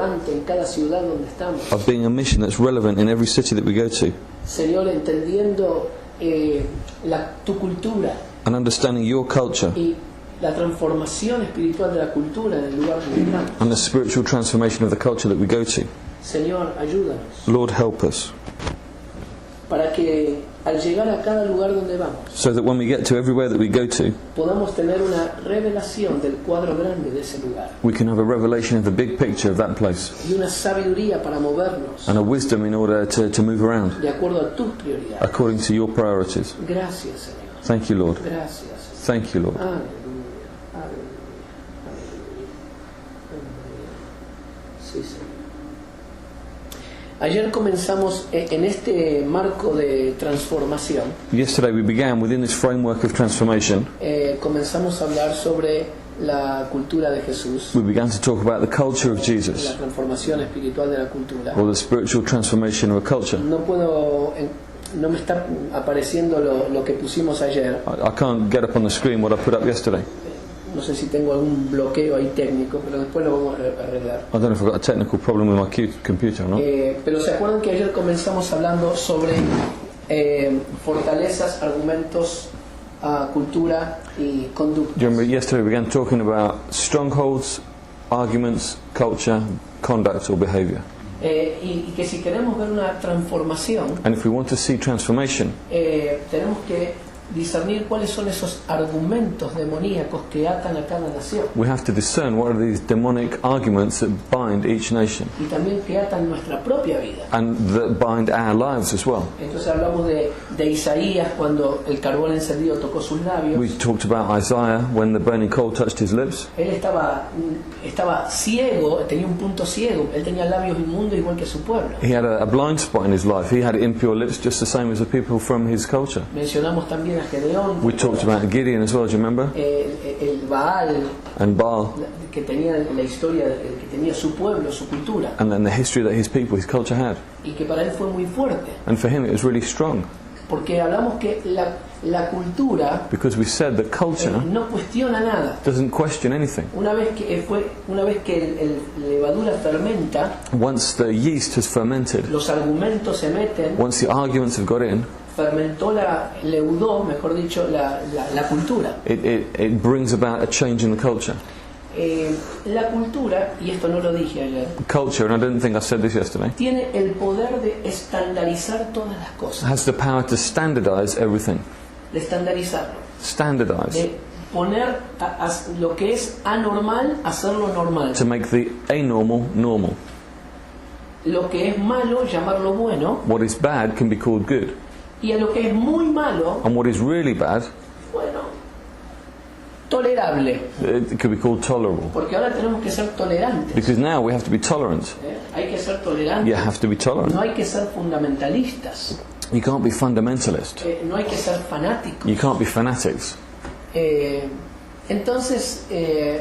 relevante en cada ciudad donde estamos. of being a mission that's relevant in every city that we go to, Señor, entendiendo tu cultura and understanding your culture y la transformación espiritual de la cultura en el lugar donde estamos. and the spiritual transformation of the culture that we go to. Señor, ayúdanos Lord, help us, para que al llegar a cada lugar donde vamos so that when we get to everywhere that we go to, podamos tener una revelación del cuadro grande de ese lugar we can have a revelation of the big picture of that place, y una sabiduría para movernos and a wisdom in order to move around de acuerdo a tus prioridades. according to your priorities. Gracias, Señor. Thank you, Lord. Gracias. Thank you, Lord. Aleluya, aleluya, aleluya. Sí, Señor. Ayer comenzamos en este marco de transformación. Yesterday we began within this framework of transformation. Comenzamos a hablar sobre la cultura de Jesús, We began to talk about the culture of la Jesus, transformación espiritual de la cultura. or the spiritual transformation of a culture. No me está apareciendo lo que pusimos ayer. I can't get up on the screen what I put up yesterday. No sé si tengo algún bloqueo ahí técnico, pero después lo vamos a arreglar. I don't know if I've got a technical problem with my computer or not. Pero se acuerdan que ayer comenzamos hablando sobre fortalezas, argumentos, cultura y conducta. Do you remember yesterday we began talking about strongholds, arguments, culture, conduct or behaviour. Y que si queremos ver una transformación, And if we want to see transformation, tenemos que discernir cuáles son esos argumentos demoníacos que atan a cada nación we have to discern what are these demonic arguments that bind each nation y también que atan nuestra propia vida. and that bind our lives as well. Entonces hablamos de Isaías cuando el carbón encendido tocó sus labios. We talked about Isaiah when the burning coal touched his lips. Él estaba ciego, tenía un punto ciego, él tenía labios inmundos igual que su pueblo. He had a blind spot in his life. He had impure lips just the same as the people from his culture. Mencionamos también a Gedeón, We talked about Gideon as well, do you remember? el Baal, And Baal, que tenía la historia, que tenía su pueblo, su cultura, and then the history that his people, his culture had. y que para él fue muy fuerte, And for him it was really strong, porque hablamos que la cultura because we said that culture no cuestiona nada. doesn't question anything. Una vez que el levadura fermenta, Once the yeast has fermented, los argumentos se meten, once the arguments have got in, leudó, mejor dicho, la cultura. it brings about a change in the culture. La cultura, y esto no lo dije ayer, Culture, and I didn't think I said this yesterday, tiene el poder de estandarizar todas las cosas, has the power to standardize everything. de estandarizarlo, Standardize. de poner lo que es anormal, hacerlo normal, To make the anormal normal. lo que es malo, llamarlo bueno, What is bad can be called good. y a lo que es muy malo, And what is really bad, bueno, tolerable, it could be called tolerable. porque ahora tenemos que ser tolerantes. Because now we have to be tolerant. Hay que ser tolerantes, You have to be tolerant. no hay que ser fundamentalistas, You can't be fundamentalist. no hay que ser fanáticos. You can't be fanatics. Entonces,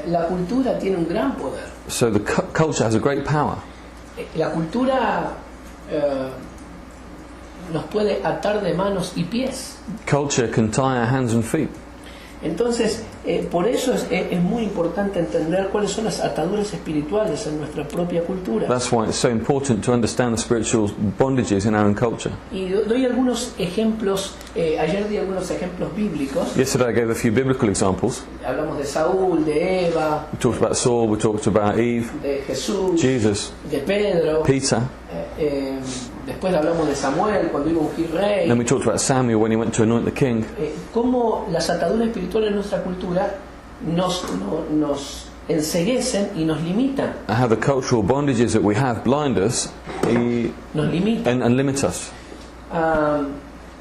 la cultura tiene un gran poder. So the culture has a great power. La cultura nos puede atar de manos y pies. Culture can tie our hands and feet. Entonces, por eso es muy importante entender cuáles son las ataduras espirituales en nuestra propia cultura. That's why it's so important to understand the spiritual bondages in our own culture. Y doy algunos ejemplos, ayer di algunos ejemplos bíblicos. Yesterday I gave a few biblical examples. Hablamos de Saúl, de Eva, We talked about Saul, we talked about Eve, de Jesús, Jesus, de Pedro. Peter. Después hablamos de Samuel cuando iba a ungir rey. Then we talked about Samuel when he went to anoint the king. Cómo las ataduras espirituales de nuestra cultura nos enceguecen y nos limitan. And how the cultural bondages that we have blind us Nos limitan. and limit us.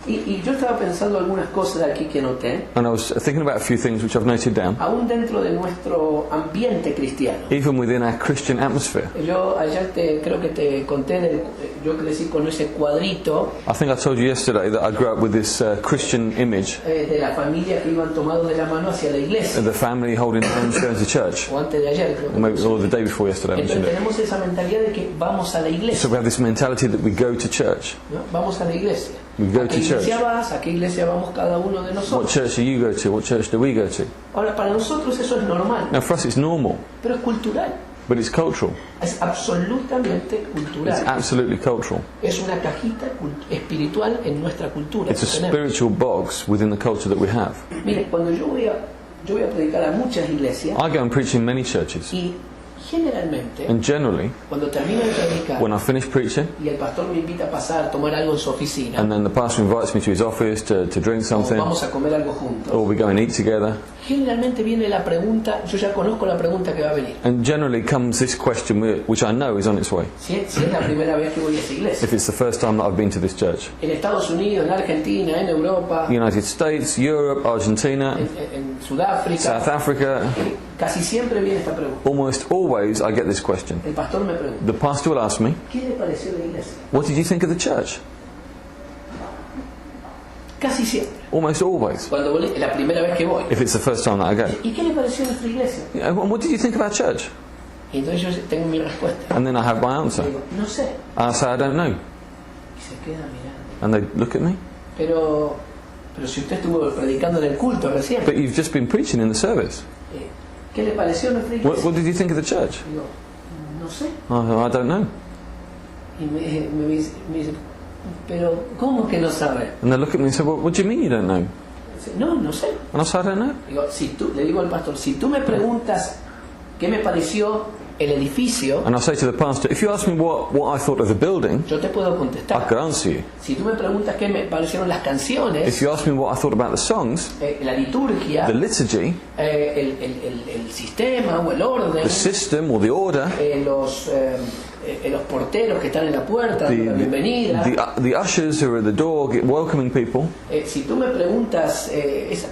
Y yo estaba pensando algunas cosas aquí que noté, And I was thinking about a few things which I've noted down. aún dentro de nuestro ambiente cristiano. Even within our Christian atmosphere. Yo ayer creo que te conté, yo crecí con ese cuadrito I think I told you yesterday that I grew up with this Christian image de la familia que iban tomados de la mano hacia la iglesia, of the family holding hands going to church. o antes de ayer creo que Or, maybe, or the day before yesterday I Entonces mentioned it. tenemos esa mentalidad de que vamos a la So iglesia, we have this mentality that we go to church. ¿no? Vamos a la iglesia. We go ¿A to qué iglesia church. vas? ¿A qué iglesia vamos cada uno de What nosotros? church do you go to? What church do we go to? Ahora, para nosotros eso es normal, Now for us it's normal, pero es cultural. but it's cultural. Es absolutamente It's cultural. absolutely cultural. Es una cajita espiritual en nuestra cultura. It's a que tenemos. spiritual box within the culture that we have. Mire, cuando yo voy a predicar a muchas iglesias I go and preach in many churches, y generalmente and generally, cuando termino de predicar when I finish preaching, y el pastor me invita a pasar a tomar algo en su oficina and then the pastor invites me to his office to drink o something, vamos a comer algo juntos, or we go and eat together, generalmente viene la pregunta, yo ya conozco la pregunta que va a venir. and generally comes this question, which I know is on its way. Si es la primera vez que voy a esa iglesia, If it's the first time that I've been to this church. en Estados Unidos, en Argentina, en Europa, United States, Europe, Argentina, en Sudáfrica, South Africa, casi siempre viene esta pregunta. almost always I get this question. El pastor me pregunta, The pastor will ask me, ¿qué le pareció la iglesia? what did you think of the church? Casi siempre. Almost always, Cuando voy, la primera vez que voy. if it's the first time that I go. ¿Y qué le pareció nuestra iglesia? Yeah, and what did you think of our church? Y entonces yo tengo mi respuesta. And then I have my answer. Digo, no sé. I say, I don't know. Y se queda mirando. And they look at me. Pero si usted estuvo predicando en el culto recién, But you've just been preaching in the service. ¿qué le pareció nuestra iglesia? What did you think of the church? Digo, no sé. I don't know. Y me dice, pero ¿cómo que no sabe? And they look at me and say, well, what do you mean you don't know? Dice, no sé. And I say, I don't know. Digo, le digo al pastor, si tú me preguntas qué me pareció el edificio, And I say to the pastor, if you ask me what I thought of the building, yo te puedo I contestar. could answer you. Si tú me preguntas qué me parecieron las canciones, If you ask me what I thought about the songs, la liturgia, the liturgy, el sistema o el orden, the system or the order, los porteros que están en la puerta, the, la bienvenida. the ushers who are at the door welcoming people, Si tú me preguntas,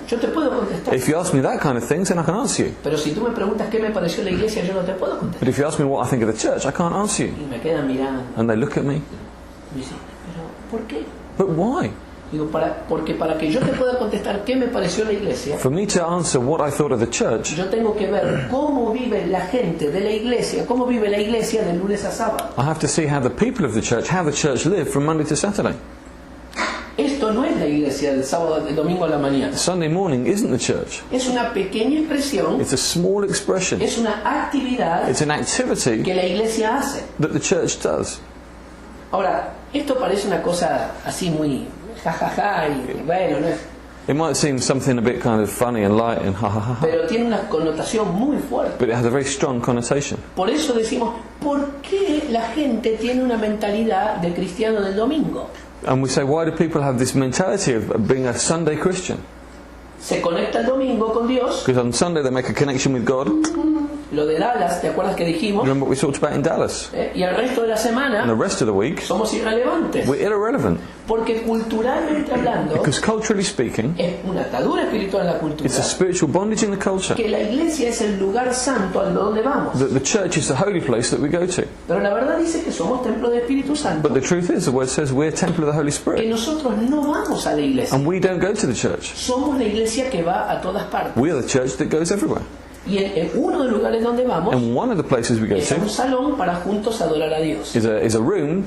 yo te puedo contestar. if you ask me that kind of things, then I can answer you. Pero si tú me preguntas qué me pareció la iglesia, yo no te puedo contestar. But if you ask me what I think of the church, I can't answer you. Y me quedan mirando. And they look at me, Y me dicen, pero ¿por qué? but why? Digo, porque para que yo te pueda contestar qué me pareció la iglesia, For me to answer what I thought of the church, yo tengo que ver cómo vive la gente de la iglesia, cómo vive la iglesia de lunes a sábado. I have to see how the people of the church live from Monday to Saturday. Esto no es la iglesia del sábado, del domingo a la mañana. Sunday morning isn't the church. Es una pequeña expresión, It's a small expression. es una actividad It's an activity que la iglesia hace. that the church does. Ahora, esto parece una cosa así muy jajaja y bueno, no es, It might seem something a bit kind of funny and light and ha ha ha ha, pero tiene una connotación muy fuerte. but it has a very strong connotation. Por eso decimos, ¿por qué la gente tiene una mentalidad de cristiano del domingo? And we say, why do people have this mentality of being a Sunday Christian? Se conecta el domingo con Dios, Because on Sunday they make a connection with God. lo de Dallas, ¿te acuerdas que dijimos? Remember what we talked about in Dallas? Y el resto de la And the semana rest of the week, somos irrelevantes. we're irrelevant. Porque culturalmente hablando, Because culturally speaking, es una atadura espiritual en la cultura. it's a spiritual bondage in the culture. Que la iglesia es el lugar santo a donde vamos. That the church is the holy place that we go to. Pero la verdad dice que somos templo del Espíritu Santo. But the truth is, the word says we're a temple of the Holy Que Spirit. nosotros no vamos a la iglesia. And we don't go to the church. Somos la iglesia que va a todas partes. We are the church that goes everywhere. Y en uno de los lugares donde vamos And one of the places we go es un to salón para juntos adorar a Dios is a room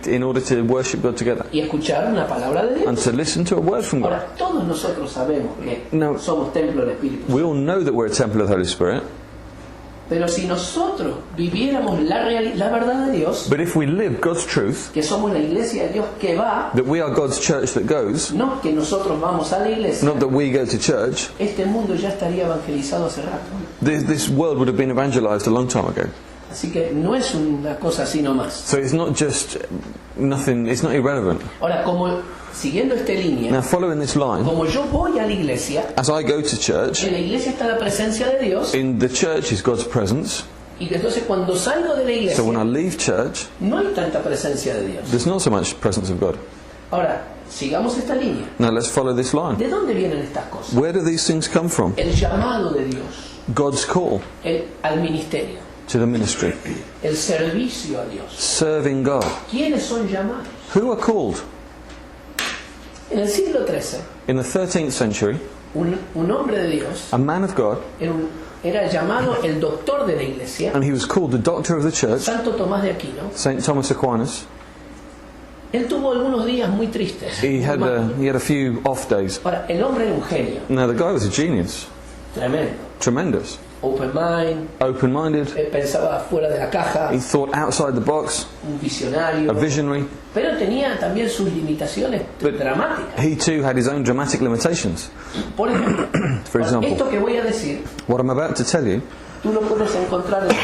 in order to worship God together. y escuchar una palabra de And Dios. to listen to a word from God. Ahora, todos nosotros sabemos que No. somos templo del Espíritu Santo. We all know that we're a temple of the Holy Spirit. Pero si nosotros viviéramos la verdad de Dios, But if we live God's truth, que somos la iglesia de Dios que va, that we are God's church that goes, no que nosotros vamos a la iglesia, not that we go to church, este mundo ya estaría evangelizado hace rato. this world would have been evangelized a long time ago. Así que no es una cosa así nomás. So it's not just nothing, it's not irrelevant. Ahora, como siguiendo esta línea, Now following this line, como yo voy a la iglesia, as I go to church, en la iglesia está la presencia de Dios, in the church is God's presence. y que entonces cuando salgo de la iglesia, So when I leave church, no hay tanta presencia de Dios. there's not so much presence of God. Ahora, sigamos esta línea. Now let's follow this line. ¿De dónde vienen estas cosas? Where do these things come from? El llamado de Dios, God's call al ministerio, to the ministry, el servicio a Dios. serving God. ¿Quiénes son llamados? Who are called? En el siglo XIII, In the 13th century, un hombre de Dios a man of God, era llamado el doctor de la iglesia, and he was called the doctor of the church, Santo Tomás de Aquino. St. Thomas Aquinas. Él tuvo algunos días muy tristes. He muy had malos. a few off days. Ahora, el hombre era un genio, Now the guy was a genius, tremendo. tremendous. open mind, open-minded. pensaba fuera de la caja, He thought outside the box, un visionario, a visionary. pero tenía también sus limitaciones dramáticas. He too had his own dramatic limitations. Por ejemplo, For example, esto que voy a decir, what I'm about to tell you, tú lo puedes encontrar en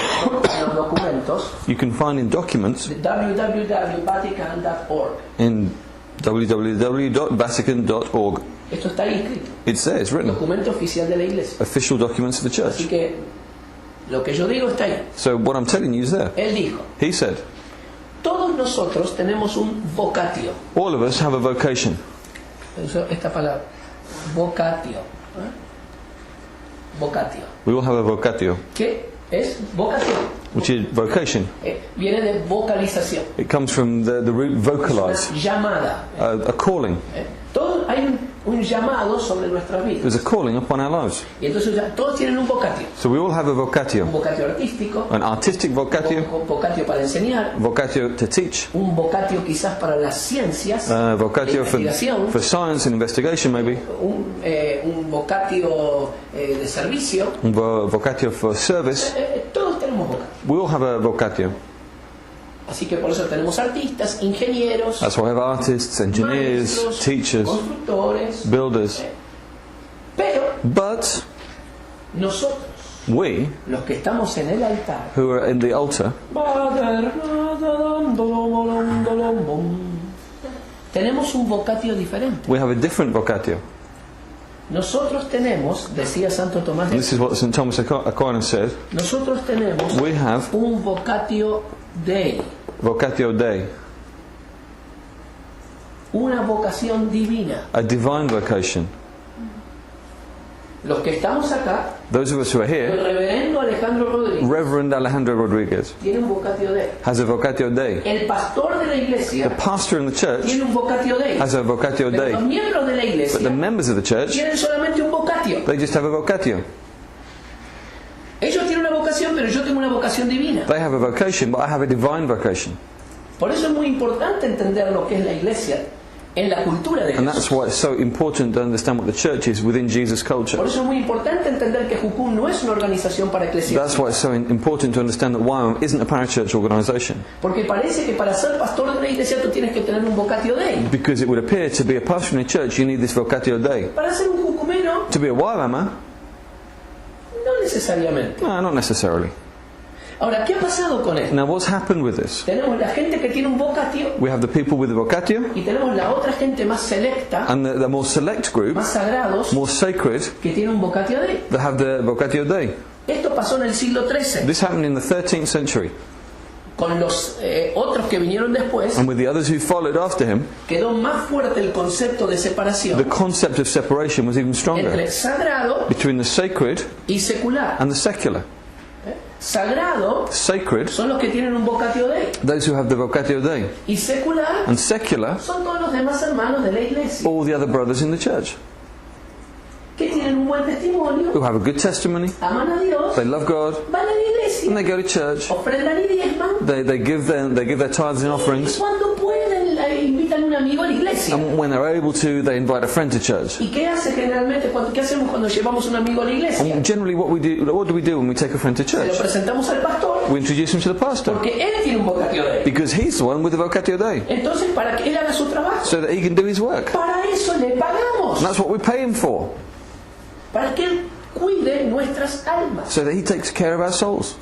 los documentos you can find in documents de www.vatican.org. in www.vatican.org. Esto está ahí escrito, It's there, it's written. documento oficial de la Iglesia. Official documents of the Así church. que lo que yo digo está ahí. So what I'm telling you is there. Él dijo, He said, todos nosotros tenemos un vocatio. all of us have a vocation. Uso esta palabra, vocatio. Vocatio. We all have a vocatio, ¿Qué es vocación? which is vocation. Viene de vocalización. It comes from the root vocalize, Una llamada. a calling. Todos, hay un llamado sobre nuestras vidas. There's a calling upon our lives. Y entonces ya todos tienen un vocatio. So we all have a Un vocatio. vocatio artístico, An artistic vocatio, un vocatio para enseñar, vocatio to teach, un vocatio quizás para las ciencias, vocatio la investigación, for science and investigation maybe, un vocatio de servicio. vocatio for service. Todos tenemos vocatio. We all have a vocatio. Así que por eso tenemos artistas, ingenieros, That's why we have artists, engineers, maestros, teachers, constructores. builders. Pero But nosotros, we, los que estamos en el altar, who are in the altar, tenemos un vocatio diferente. we have a different vocatio. Nosotros tenemos, decía Santo Tomás And de this is what St. Thomas Aquinas said. nosotros tenemos We have un vocatio Dei, vocatio Dei, una vocación divina. a divine vocation. Los que estamos acá, Those of us who are el here, reverendo Alejandro Rodríguez Reverend Alejandro Rodriguez tiene un vocatio Dei. has a vocatio Dei. El pastor de la The iglesia pastor in the church tiene un vocatio Dei. has a vocatio Pero Dei. los miembros de la But the iglesia members of the church, tienen solamente un vocatio. they just have a vocatio. Ellos tienen una vocación, pero yo tengo una vocación divina. They have a vocation, but I have a divine vocation. Por eso es muy importante entender lo que es la iglesia en la cultura de And Jesús. that's why it's so important to understand what the church is within Jesus' culture. Por eso es muy importante entender que Jucum no es una organización para That's eclesiásticos. why it's so important to understand that YWAM isn't a parachurch organisation. Porque parece que para ser pastor de una iglesia tú tienes que tener un vocatio Dei. Because it would appear to be a pastor in a church, you need this vocatio Dei. Para ser un jucumeno, To be a YWAMer? no necesariamente. No, not necessarily. Ahora, ¿qué ha pasado con esto? Now what's happened with this? Tenemos la gente que tiene un vocatio We have the people with the vocatio y tenemos la otra gente más selecta, and the more select group, más sagrados, more sacred, que tiene un vocatio Dei. that have the vocatio Dei. Esto pasó en el siglo XIII This happened in the 13th century, con los otros que vinieron después. and with the others who followed after him, Quedó más fuerte el concepto de the separación concept of separation was even stronger entre sagrado between the sacred y secular. and the secular. Sagrado Sacred, son los que tienen un vocatio Dei those who have the vocatio Dei, y secular and secular, son todos los demás hermanos de la iglesia all the other brothers in the church, que tienen un buen testimonio, who have a good testimony, aman a Dios, they love God, van a la and iglesia, they go to church, ofrendan y diezman, they give their tithes and y offerings, cuando pueden invitan a un amigo a la iglesia. and when they're able to, they invite a friend to church. ¿Y qué hace generalmente? ¿Qué hacemos cuando llevamos un amigo a la iglesia? And generally what do we do when we take a friend to Se lo church? presentamos al pastor We introduce him to the pastor, porque él tiene un vocatio Dei. because he's the one with the vocatio Dei, Entonces, para que él haga su trabajo, so that he can do his work. para eso le pagamos. And that's what we pay him for, Para que él cuide nuestras almas. so that he takes care of our souls.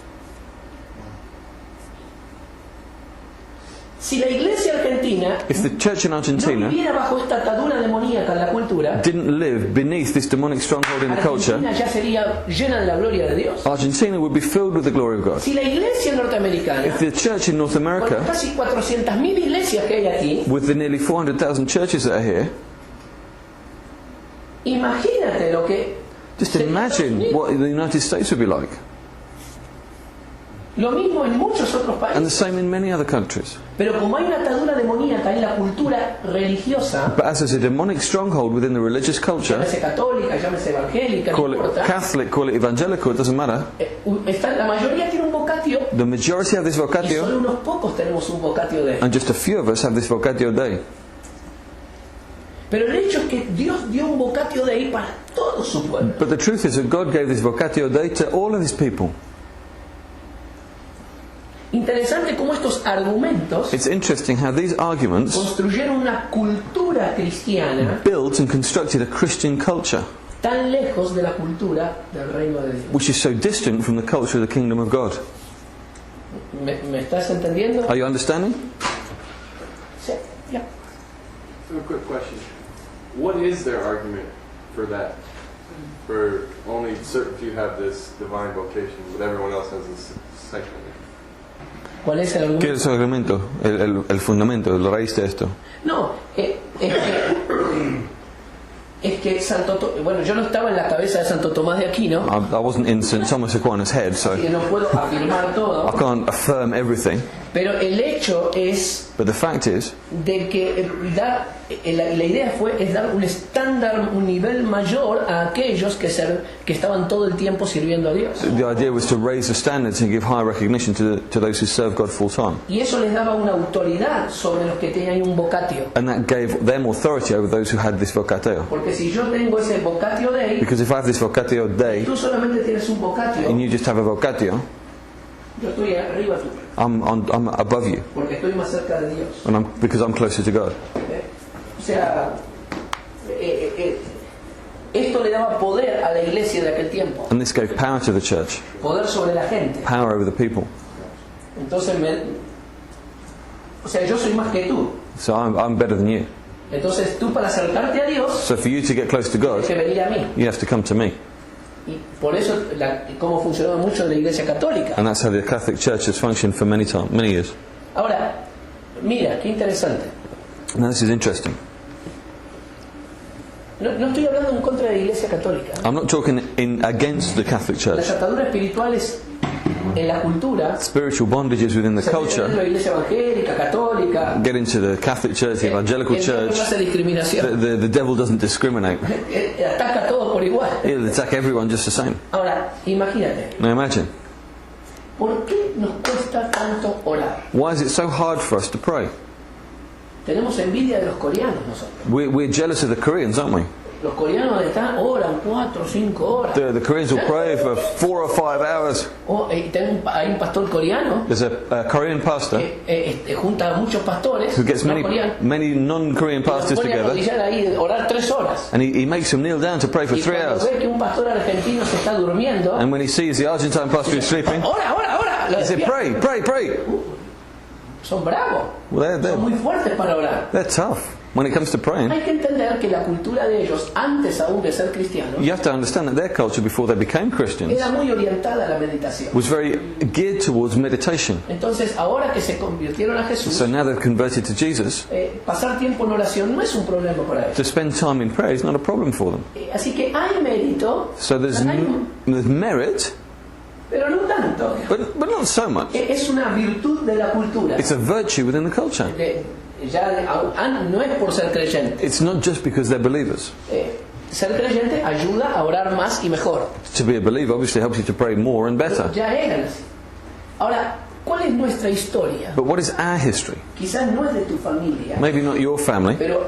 Si la iglesia argentina If the church in no Argentina viviera bajo esta atadura demoníaca en la cultura, didn't live beneath this demonic stronghold in the culture, Argentina ya sería llena de la gloria de Dios. Argentina would be filled with the glory of God. Si la iglesia norteamericana, If the church in North con las America, casi 400.000 iglesias que hay aquí, with the nearly 400,000 churches that are here, imagínate lo que just sería imagine Estados Unidos. what the United States would be like. Lo mismo en muchos otros And the países. same in many other countries. Pero como hay una atadura demoníaca en la cultura religiosa, But as there's a demonic stronghold within the religious culture, llámese católica, llámese evangélica, no call it importa, Catholic, call it evangelical, it doesn't matter. La mayoría tiene un vocatio The majority have this y solo vocatio, unos pocos tenemos un vocatio de. and just a few of us have this vocatio Dei. Pero el hecho es que Dios dio un vocatio de ahí para todo su pueblo. But the truth is that God gave this vocatio Dei to all of His people. Interesante cómo estos argumentos It's interesting how these arguments construyeron una cultura cristiana built and constructed a Christian culture, tan lejos de la cultura del reino de Dios. which is so distant from the culture of the kingdom of God. ¿Me estás entendiendo? Are you understanding? Sí, ya. So a quick question. What is their argument for that? For only certain few have this divine vocation, but everyone else has this secular. ¿Cuál es el ¿Qué argumento? es el argumento? El fundamento, la raíz de esto. No, es que bueno, yo no estaba en la cabeza de Santo Tomás de Aquino, I wasn't in St. Thomas Aquinas' head, so así que no puedo afirmar todo, I can't affirm everything. pero el hecho es But the fact is de que la idea es dar un estándar, un nivel mayor a aquellos que estaban todo el tiempo sirviendo a Dios. the idea was to raise the standards and give higher recognition to those who serve God full time. Y eso les daba una autoridad sobre los que tenían un vocatio. And that gave them authority over those who had this vocatio. Porque si yo tengo ese vocatio Dei, Because if I have this vocatio Dei tú solamente tienes un vocatio, and you just have a vocatio, yo estoy arriba tuyo, I'm above you, porque estoy más cerca de Dios. and because I'm closer to God. O sea, esto le daba poder a la iglesia de aquel tiempo, And this gave power to the church, poder sobre la gente. power over the people. Entonces, o sea, yo soy más que tú. So I'm better than you. Entonces tú para acercarte a Dios So for you to get close to God, tienes que venir a mí. you have to come to me. Y por eso cómo funcionaba mucho la iglesia católica. And that's how the Catholic Church has functioned for many years. Ahora, mira, qué interesante. Now this is interesting. No estoy hablando en contra de la iglesia católica. I'm not talking against the Catholic Las Church. ataduras espirituales en la cultura Spiritual bondages within the se meten dentro de culture la iglesia evangélica, católica. get into the Catholic Church, the evangelical El diablo no church. hace discriminación. The devil doesn't discriminate. Ataca a todos por igual. He'll attack everyone just the same. Ahora, imagínate, Now imagine, ¿por qué nos cuesta tanto orar? why is it so hard for us to pray? Tenemos envidia de los coreanos nosotros. We're jealous of the Koreans, aren't we? Los coreanos oran 4 o 5 horas. The Koreans will pray for 4 or 5 hours. Hay un pastor coreano There's a Korean pastor que junta a muchos pastores who gets no many coreanos, non-Korean y los pastors pone a together, arrodillar ahí, orar 3 horas. and he makes them kneel down to pray for Y 3 cuando hours. ve que un pastor argentino se está durmiendo, And when he sees the Argentine pastor is sleeping, ora, lo he said, despierta. pray. Son bravos, Well, son muy fuertes para orar. they're tough when it comes to praying. Hay que entender que la cultura de ellos, antes aún de ser cristianos, You have to understand that their culture, before they became Christians, era muy orientada a la meditación. was very geared towards meditation. Entonces, ahora que se convirtieron a Jesús, So now they've converted to Jesus, pasar tiempo en oración no es un problema para ellos. to spend time in prayer is not a problem for them. Así que hay mérito, So there's merit, pero no tanto. but not so much. Es una virtud de la cultura. It's a virtue within the culture. No es por ser creyente. It's not just because they're believers. Ser creyente ayuda a orar más y mejor. To be a believer obviously helps you to pray more and better. Ya eran así. Ahora, ¿cuál es nuestra historia? But what is our history? Quizás no es de tu familia, Maybe not your family, pero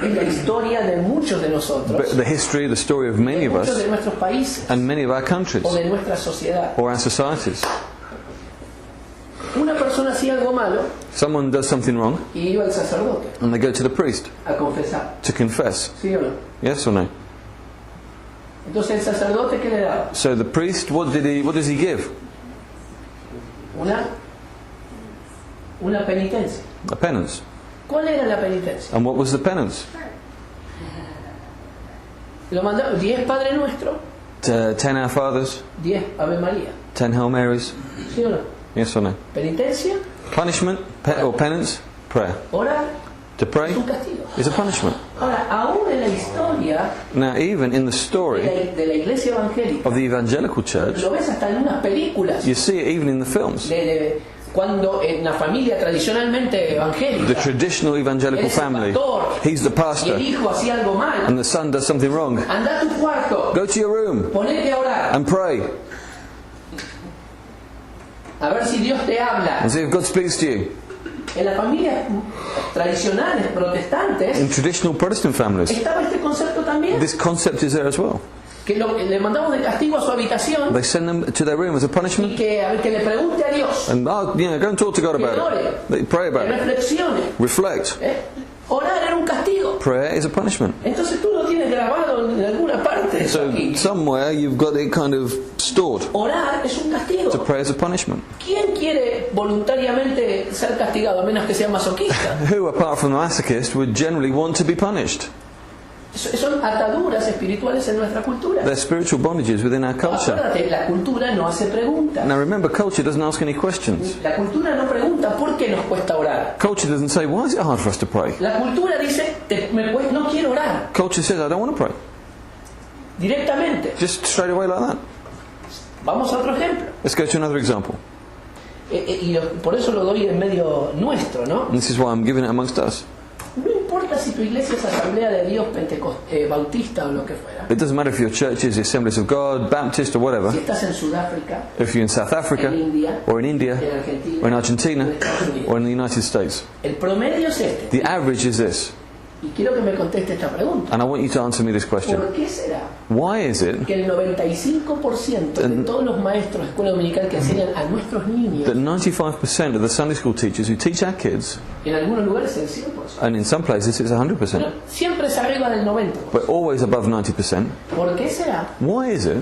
es la historia de muchos de nosotros, but the history, the story of many de of muchos us de nuestros países and many of our countries o de nuestra sociedad. or our societies. Una persona hacía algo malo Someone does something wrong y iba al sacerdote and they go to the priest a confesar, to confess. ¿sí o no? Yes or no? Entonces el sacerdote, ¿qué le daba? So the priest, what does he give? Una penitencia. A penance. ¿Cuál era la penitencia? And what was the penance? Lo mandaba 10 Padre Nuestro, 10 Our Fathers, 10 Ave María, 10 Hail Marys. ¿sí o no? Yes or no? Penitencia, Punishment or penance? Prayer. orar, To pray es un castigo. is a punishment. Ahora, aún en la historia Now even in the story de la iglesia evangélica, of the evangelical church, lo ves hasta en unas películas, you see it even in the films. cuando en la familia tradicionalmente The evangélica, traditional evangelical eres el family, pastor, he's the y el pastor hijo hacía algo mal, and the son does something wrong. anda a tu cuarto, Go to your room ponete a orar, and pray a ver si Dios te habla. and see if God speaks to you. En las familias tradicionales protestantes In traditional Protestant families, estaba este concepto también, this concept is there as well. que le mandamos de castigo a su habitación They send them to their room as a y punishment, que, a ver, que le pregunte a Dios, and go and talk to God about it. They pray que about it, reflexione. reflect. Orar era un castigo. Prayer is a punishment. Entonces tú lo tienes grabado en alguna parte. Eso So aquí. somewhere you've got it kind of stored. Orar es un castigo. To pray is a punishment. ¿Quién quiere voluntariamente ser castigado, a menos que sea masoquista? Who, apart from the masochist, would generally want to be punished? Son ataduras espirituales en nuestra cultura. They're spiritual bondages within our culture. Acuérdate, la cultura no hace preguntas. Now remember, culture doesn't ask any questions. La cultura no pregunta por qué nos cuesta orar. Culture doesn't say, why is it hard for us to pray? La cultura dice, no quiero orar. Culture says, I don't want to pray. Directamente. Just straight away like that. Vamos a otro ejemplo. Let's go to another example. Y por eso lo doy en medio nuestro, ¿no? And this is why I'm giving it amongst us. No importa si tu iglesia es Asamblea de Dios, Bautista o lo que fuera. It doesn't matter if your church is the Assemblies of God, Baptist or whatever. Si estás en Sudáfrica, If you're in South Africa, en India, or in India, en Argentina, or in Argentina, en Estados Unidos. or in the United States. El promedio es este. The average is this. Y quiero que me conteste esta pregunta. And I want you to answer me this question. ¿Por qué será Why is it que el 95% de todos los maestros de escuela dominical que enseñan a nuestros niños, that 95% of the Sunday school teachers who teach our kids, en algunos lugares el 100%, and in some places it's 100%, pero siempre es arriba del 90%? but always above 90%, ¿Por qué será why is it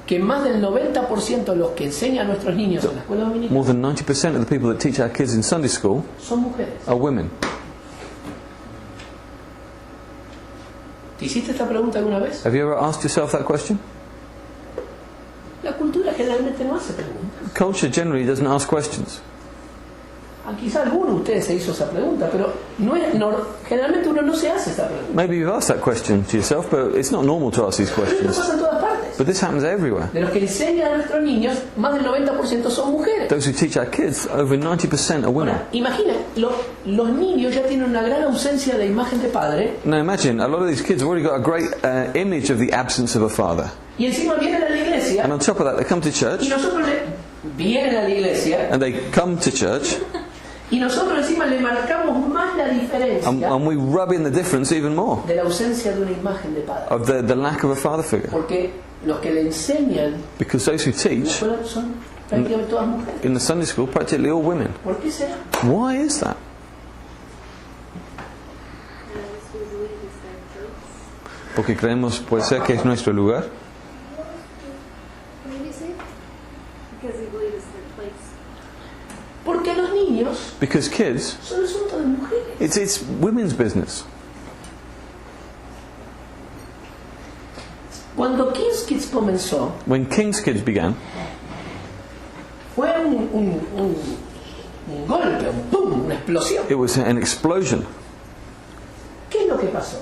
que más del 90% de los que enseñan a nuestros niños en la escuela dominical more than 90% of the people that teach our kids in Sunday school son mujeres? are women? ¿Te hiciste esta pregunta alguna vez? Have you ever asked yourself that question? La cultura generalmente no hace preguntas. Culture generally doesn't ask questions. Quizá alguno de ustedes se hizo esa pregunta, pero generalmente uno no se hace esa pregunta. Maybe you've asked that question to yourself, but it's not normal to ask these Esto questions. pasa en todas partes. But this happens everywhere. De los que enseñan a nuestros niños, más del 90% son mujeres. Those who teach our kids, over 90% are women. Ahora, imagina, los niños ya tienen una gran ausencia de imagen de padre, Now imagine, a lot of these kids have already got a great image of the absence of a father. y encima vienen a la iglesia, And on top of that, they come to y church, nosotros vienen a la iglesia, and they come to church, y nosotros encima le marcamos más la diferencia and we rub in the difference even more de la ausencia de una imagen de padre. of the lack of a father figure. Porque los que le enseñan Because those who en la teach escuela son prácticamente todas mujeres. in the Sunday school, practically all women. ¿Por qué será? Why is that? Porque creemos, puede ser que es nuestro lugar. Porque los niños Because kids, son asunto de mujeres. it's women's business. Cuando King's Kids comenzó, When King's Kids began, fue un golpe, un pum, una explosión. it was an explosion. ¿Qué es lo que pasó?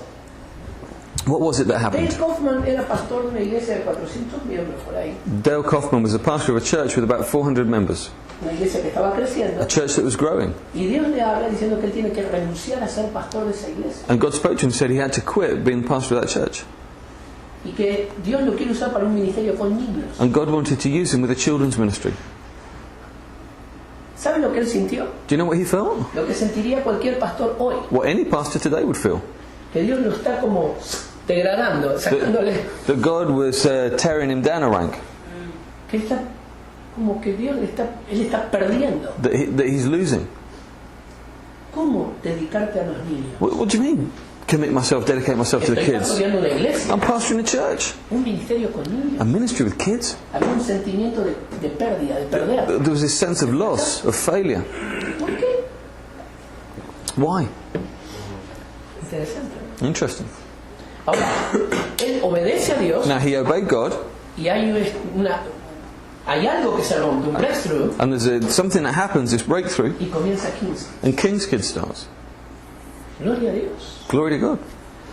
What was it that Dave happened? Kaufman era pastor de una iglesia de 400 miembros por ahí. Dale Kaufman was a pastor of a church with about 400 members, Una iglesia que estaba creciendo. a church that was growing. Y Dios le habla diciendo que él tiene que renunciar a ser pastor de esa iglesia. And God spoke to him and said he had to quit being pastor of that church. Y que Dios lo quiere usar para un ministerio con niños. And God wanted to use him with a children's ministry. ¿Sabe lo que él sintió? Do you know what he felt? Lo que sentiría cualquier pastor hoy. What any pastor today would feel. Que Dios lo está como degradando, sacándole. That God was tearing him down a rank. Que él está como que él está perdiendo. That he's losing. ¿Cómo dedicarte a los niños? What do you mean? Dedicate myself to the Estoy kids? pastoreando una iglesia, I'm pastoring a church. un ministerio con niños. A ministry with kids. Había un sentimiento de pérdida, de perder. There was this sense of loss, of failure. ¿Por qué? Why? Interesante. Interesting. Ahora, él obedece a Dios Now he obeyed God, y hay algo que se rompe, un breakthrough, and there's something that happens, this breakthrough, y comienza 15. and King's Kids starts. Gloria a Dios. Glory to God.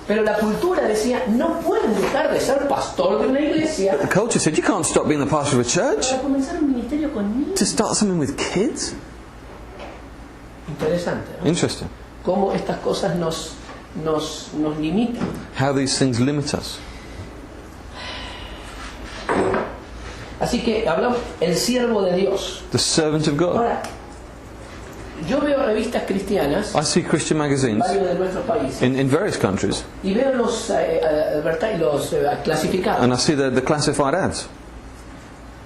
Pero la cultura decía, no pueden dejar de ser pastor de una iglesia The culture said you can't stop being the pastor of a church para comenzar un ministerio con niños. to start something with kids. Interesante, ¿no? Interesting. Cómo estas cosas nos limitan. How these things limit us. Así que hablamos el siervo de Dios. The servant of God. Ahora, yo veo revistas cristianas, I see Christian magazines varios de nuestros países, in various countries, y veo los clasificados. and I see the classified ads.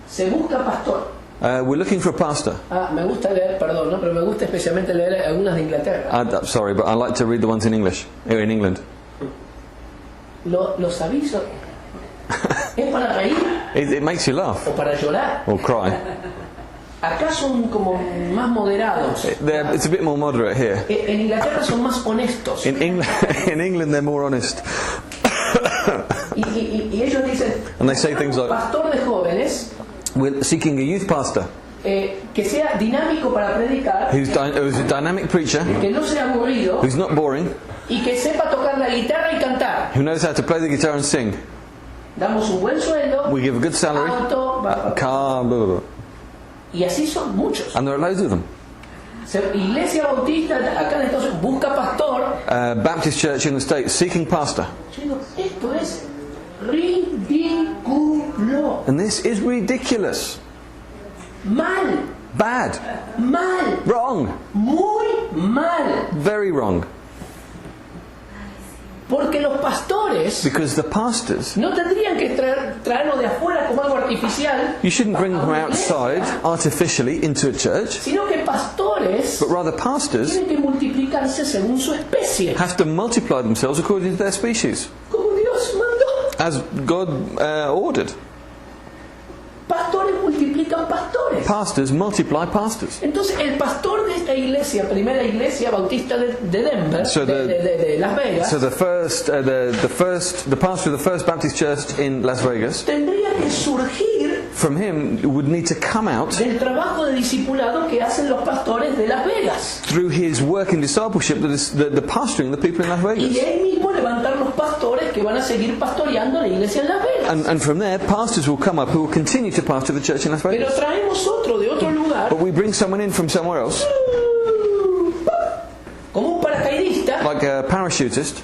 Se busca pastor. We're looking for a pastor. Me gusta leer, perdón, ¿no? Pero me gusta especialmente leer algunas de Inglaterra. Sorry, but I like to read the ones in English, in England. Los avisos. ¿Es para reír It makes you laugh o para llorar? or cry. Acá son como más moderados. It's a bit more moderate here. En Inglaterra son más honestos. In England, they're more honest. Y ellos dicen, And they say things like, pastor de jóvenes, we're seeking a youth pastor que sea dinámico para predicar, who's a dynamic preacher, que no sea aburrido who's not boring, y que sepa tocar la guitarra y cantar. who knows how to play the guitar and sing. Damos un buen sueldo, We give a good salary, auto, car, blah, blah, blah. y así son muchos. And there are loads of them. Iglesia Bautista acá en Estados Unidos busca pastor. Baptist church in the States seeking pastor. Yo digo, esto es ridículo. And this is ridiculous. Mal, Bad. mal, Wrong. muy mal. Very wrong. Porque los pastores Because the pastors, no tendrían que traerlo de afuera como algo artificial, you shouldn't bring them outside artificially into a church, sino que pastores but rather pastors tienen que multiplicarse según su especie, have to multiply themselves according to their species, como Dios mandó. as God ordered. Pastores multiplican pastores. Pastors multiply pastors. Entonces el pastor de esta iglesia, primera iglesia bautista de Denver, So de Las Vegas, So the pastor of the first Baptist church in Las Vegas, tendría que surgir from him would need to come out del trabajo de discipulado que hacen los pastores de Las Vegas, through his work in discipleship, that is the pastoring the people in Las y Vegas. él mismo levantar los pastores que van a seguir pastoreando la iglesia en Las Vegas. And from there, pastors will come up who will continue to pastor the church in Las Pero Vegas. traemos otro de otro lugar, But we bring someone in from somewhere else, como un paracaidista, like a parachutist,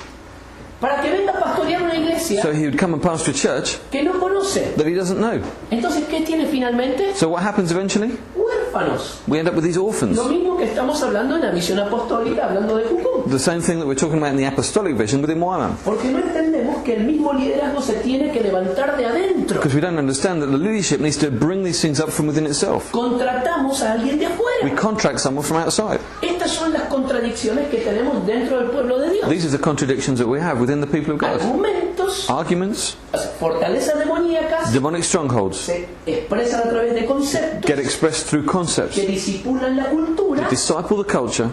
para que venga a pastorear una iglesia so he would come and pastor a church que no conoce. that he doesn't know. Entonces, ¿qué tiene finalmente? So what happens eventually? Huérfanos. We end up with these orphans. Lo mismo que estamos hablando en la misión apostólica, hablando de Jucum. The same thing that we're talking about in the apostolic vision within Wyman. Porque no entendemos que el mismo liderazgo se tiene que levantar de adentro. Because we don't understand that the leadership needs to bring these things up from within itself. Contratamos a alguien de We afuera. contract someone from outside. Estas son las contradicciones que tenemos dentro del pueblo de Dios. These are the contradictions that we have within the people of God. Argumentos, Arguments, fortalezas demoníacas, demonic strongholds, se expresan a través de conceptos get expressed through concepts. que disipulan la cultura, Disciple the culture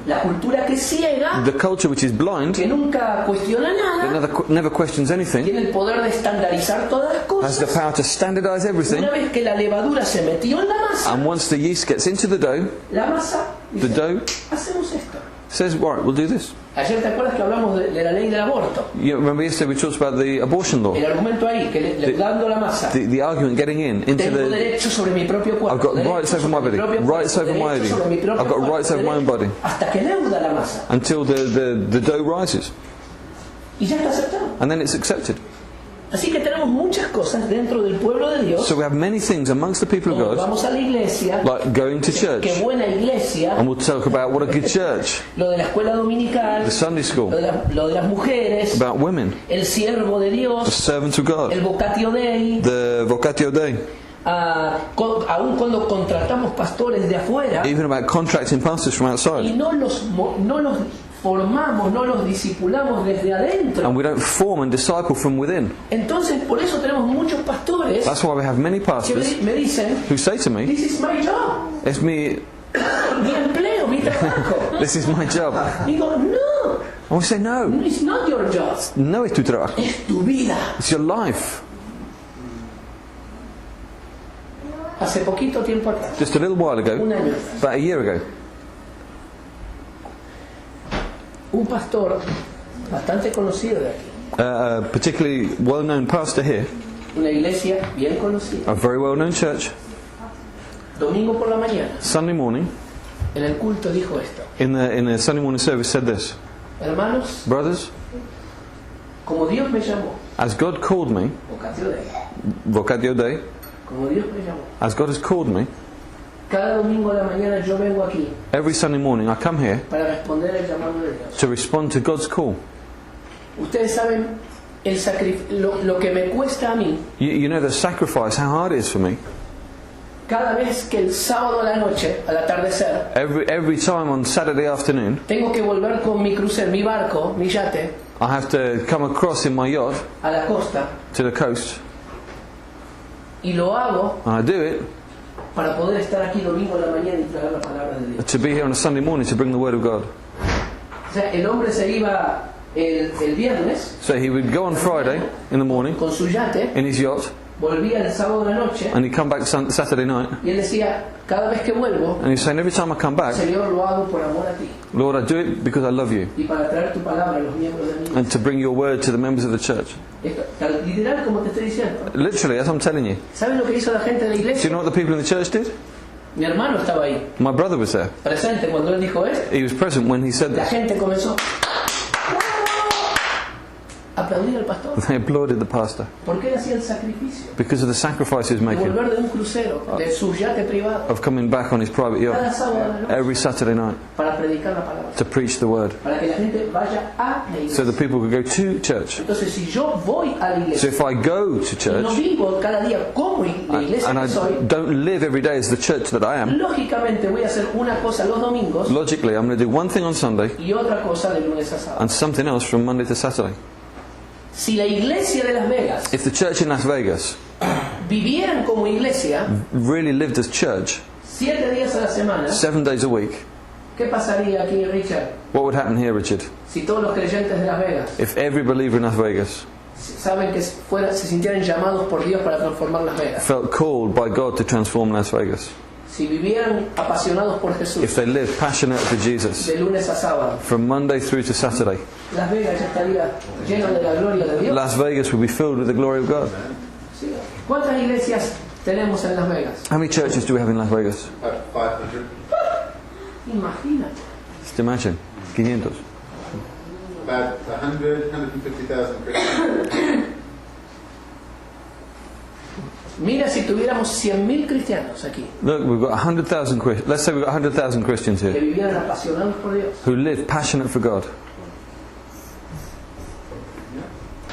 que ciega, the culture which is blind, que nunca cuestiona that nada, never questions anything, tiene el poder de estandarizar todas las has the cosas. power to standardize everything, Una vez que la levadura se metió en la masa, and once the yeast gets into the dough, la masa the dice, dough hacemos esto. says, right, we'll do this. Ayer te acuerdas que hablamos de la ley del aborto. You remember yesterday we talked about the abortion law, El argumento ahí, que leudando la masa. the argument getting into Tengo the, derecho sobre mi propio cuerpo. I've got derecho rights over sobre my mi body, propio cuerpo, rights over my derecho body, sobre mi propio I've got cuerpo, rights over my own derecho, body, hasta que leuda la masa. until the dough rises, Y ya está aceptado. and then it's accepted. Así que tenemos muchas cosas dentro del pueblo de Dios. So we have many things amongst the people of Como God, vamos a la iglesia, like going to church, qué buena iglesia, and we'll talk about what a good church, lo de la escuela dominical, the Sunday school, lo de las mujeres, about women, el siervo de the Dios, servants of God, el vocatio dei. the vocatio dei, Aún cuando contratamos pastores de afuera even about contracting pastors from y outside. no los formamos, no los discipulamos desde adentro. And we don't form and disciple from within. Entonces, por eso tenemos muchos pastores That's why we have many que pastors me dicen, who say to me, this is my job, it's me, mi empleo, mi trabajo. this is my job. Digo, no, And we say, no, it's not your job, no es tu trabajo, es tu vida. it's your life. Hace poquito tiempo atrás, Just a little while ago, un año atrás, about a year ago, un pastor bastante conocido de aquí, a particularly well-known pastor here, una iglesia bien conocida, a very well-known church, domingo por la mañana, Sunday morning, en el culto dijo esto: in the Sunday morning service said this, hermanos, brothers, como Dios me llamó, as God called me, vocatio dei, vocatio dei, como Dios me llamó, as God has called me, Cada domingo a la mañana yo vengo aquí Every Sunday morning I come here para responder al llamado de Dios. to respond to God's call. Ustedes saben lo que me cuesta a mí You know the sacrifice, how hard it is for me. cada vez que el sábado a la noche, al atardecer, Every time on Saturday afternoon, tengo que volver con mi crucero, mi barco, mi yate, I have to come across in my yacht a la costa, to the coast, y lo hago and I do it para poder estar aquí domingo a la mañana y traer la palabra de Dios. to be here on a Sunday morning to bring the Word of God. O sea, el hombre se iba el viernes So he would go on Friday in the morning con su yate, in his yacht, volvía el sábado a la noche, and he'd come back Saturday night, y él decía, cada vez que vuelvo, and he's saying, every time I come back, Señor, lo hago por amor a ti, Lord, I do it because I love you, y para traer tu palabra a los miembros de mi iglesia. and to bring your Word to the members of the church. Esto, tal literal como te estoy diciendo. Literally, as I'm telling you. ¿Saben lo que hizo la gente de la Do you iglesia? know what the people in the church did? Mi hermano estaba ahí, My brother was there. presente cuando él dijo esto. He was present when he said La this. gente comenzó a aplaudir al pastor, They applauded the pastor porque él hacía el sacrificio because of the sacrifice he was de making volver de un crucero, de su yate privado, of coming back on his private cada yacht sábado a la noche, every Saturday night para predicar la palabra, to preach the Word, para que la gente vaya a la so iglesia. that people could go to church. Entonces, si yo voy a la So iglesia if I go to y no church vivo cada día como la iglesia and que I soy, don't live every day as the church that I am, lógicamente voy a hacer una cosa los domingos logically I'm going to do one thing on Sunday y otra cosa de lunes a sábado. and something else from Monday to Saturday. Si la iglesia de Las Vegas If the church in Las Vegas vivieran como iglesia really lived as church 7 días a la semana, 7 days a week, ¿qué pasaría aquí, Richard? what would happen here, Richard? Si todos los creyentes de Las Vegas If every believer in Las Vegas saben que se sintieran llamados por Dios para transformar Las Vegas, felt called by God to transform Las Vegas, si vivieran apasionados por Jesús if they lived passionate for Jesus de lunes a sábado, from Monday through to Saturday, Las Vegas ya estaría lleno de la gloria de Dios. Las Vegas would be filled with the glory of God. ¿Sí? ¿Cuántas iglesias tenemos en Las Vegas? How many churches do we have in Las Vegas? 500. Imagínate. Just imagine, 500. About 150,000 Christians. Mira si tuviéramos 100.000 cristianos aquí Look, we've got 100,000. Let's say we've got 100,000 Christians que here vivieran apasionados por Dios. who live passionate for God.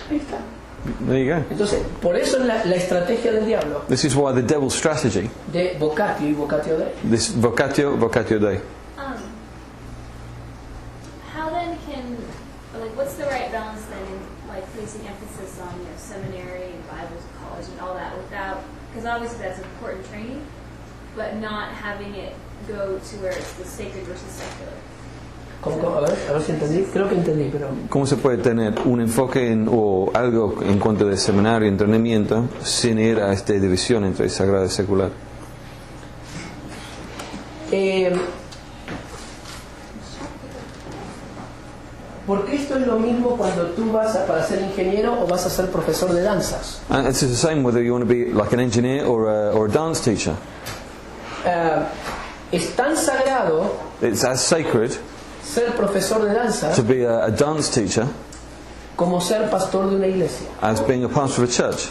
Ahí está. There you go. Entonces, por eso es la estrategia del diablo This is why the devil's strategy, de vocatio y vocatio dei. this vocatio Dei. How then can, like, what's the right balance then in, like, placing emphasis on, seminary and Bible college and all that without, because obviously that's important training, but not having it go to where it's the sacred versus secular. A ver si entendí. Creo que entendí, pero ¿Cómo se puede tener un enfoque o algo en cuanto de seminario y entrenamiento sin ir a esta división entre sagrado y secular? porque esto es lo mismo cuando tú vas para ser ingeniero o vas a ser profesor de danzas. And it's the same whether you want to be like an engineer or a dance teacher. Es tan sagrado It's as sacred ser profesor de danzas to be a dance teacher como ser pastor de una iglesia. as being a pastor of a church.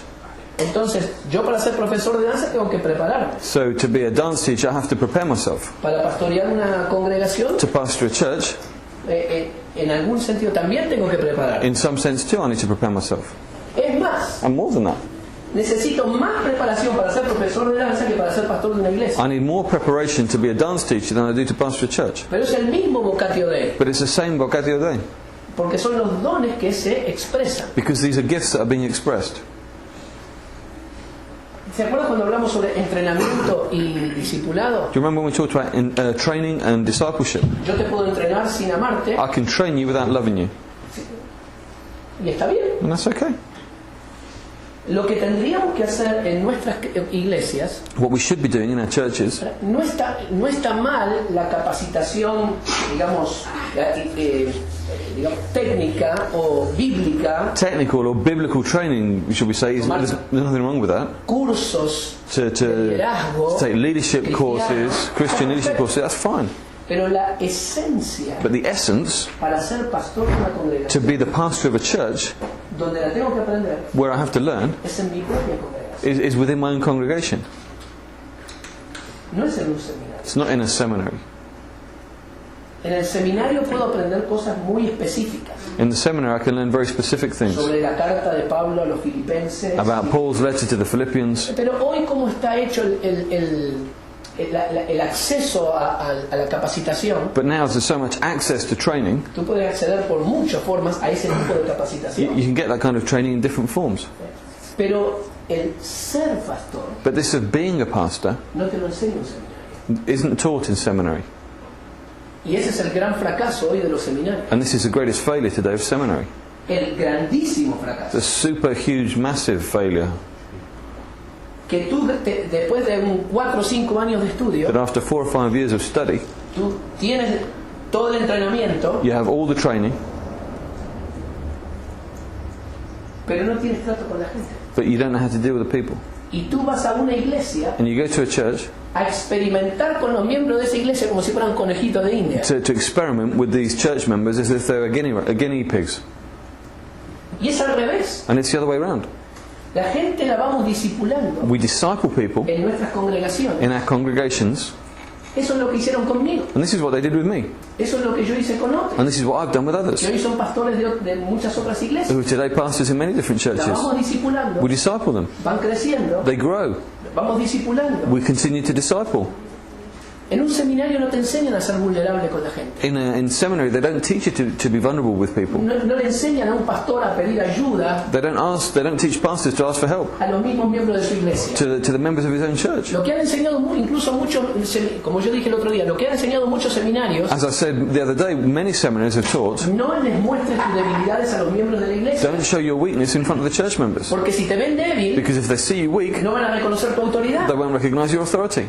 Entonces, yo para ser profesor de danza tengo que prepararme. So to be a dance teacher, I have to prepare myself. Para pastorear una congregación, To pastor a church, en algún sentido también tengo que preparar. in some sense too, I need to prepare myself. Es más, And more than that, necesito más preparación para ser profesor de danza que para ser pastor de una iglesia. I need more preparation to be a dance teacher than I do to pastor a church. Pero es el mismo vocatio dei, But it's the same vocatio Dei, porque son los dones que se expresan. because these are gifts that are being expressed. ¿Se acuerdan cuando hablamos sobre entrenamiento y discipulado? Do you remember when we talked about training and discipleship? Yo te puedo entrenar sin amarte I can train you without loving you, y está bien. and that's okay. Lo que tendríamos que hacer en nuestras iglesias, What we should be doing in our churches, no está mal la capacitación, digamos, técnica o bíblica, technical or biblical training, should we say, there's nothing wrong with that. cursos To de liderazgo, take leadership cristiano. courses, Christian leadership courses, that's fine. Pero la esencia But the essence, para ser pastor de una to congregación, be the pastor of a church, donde la tengo que aprender, where I have to learn, es en mi propia congregación. is within my own congregation. no es en un seminario. It's not in a seminary. En el seminario puedo aprender cosas muy específicas In the seminary, I can learn very specific things sobre la carta de Pablo a los filipenses. about Paul's letter to the Philippians. Pero hoy, ¿cómo está hecho el acceso a la capacitación? But now, there's so much access to training, Tú puedes acceder por muchas formas a ese tipo de capacitación. you can get that kind of training in different forms. Pero el ser pastor But this of being a pastor no te lo enseña un seminario. isn't taught in seminary. Y ese es el gran fracaso hoy de los seminarios. And this is the greatest failure today of seminary. El grandísimo fracaso. The super huge, massive failure. Que tú, después de 4 o 5 años de estudio, That after 4 or 5 years of study, tú tienes todo el entrenamiento, you have all the training, pero no tienes trato con la gente. but you don't know how to deal with the people. Y tú vas a una iglesia And you go to a church a experimentar con los miembros de esa iglesia como si fueran conejitos de India. to experiment with these church members as if they were guinea pigs. Y es al revés. And it's the other way around. La gente la vamos discipulando We disciple people en nuestras congregaciones. in our congregations, Eso es lo que hicieron conmigo. and this is what they did with me. Eso es lo que yo hice con otros. And this is what I've done with others, Que hoy son pastores de muchas otras iglesias. who are today pastors in many different La churches. vamos discipulando. We disciple them. Van creciendo. They grow. Vamos discipulando. We continue to disciple. En un seminario no te enseñan a ser vulnerable con la gente. In seminary, they don't teach you to be vulnerable with people. No le enseñan a un pastor a pedir ayuda They don't teach pastors to ask for help a los mismos miembros de su iglesia. to the members of his own church. Lo que han enseñado incluso muchos, como yo dije el otro día, lo que han enseñado muchos seminarios, As I said the other day, many seminaries have taught, no les muestres tus debilidades a los miembros de la iglesia. don't show your weakness in front of the church members. Porque si te ven débil, Because if they see you weak, no van a reconocer tu autoridad. they won't recognize your authority.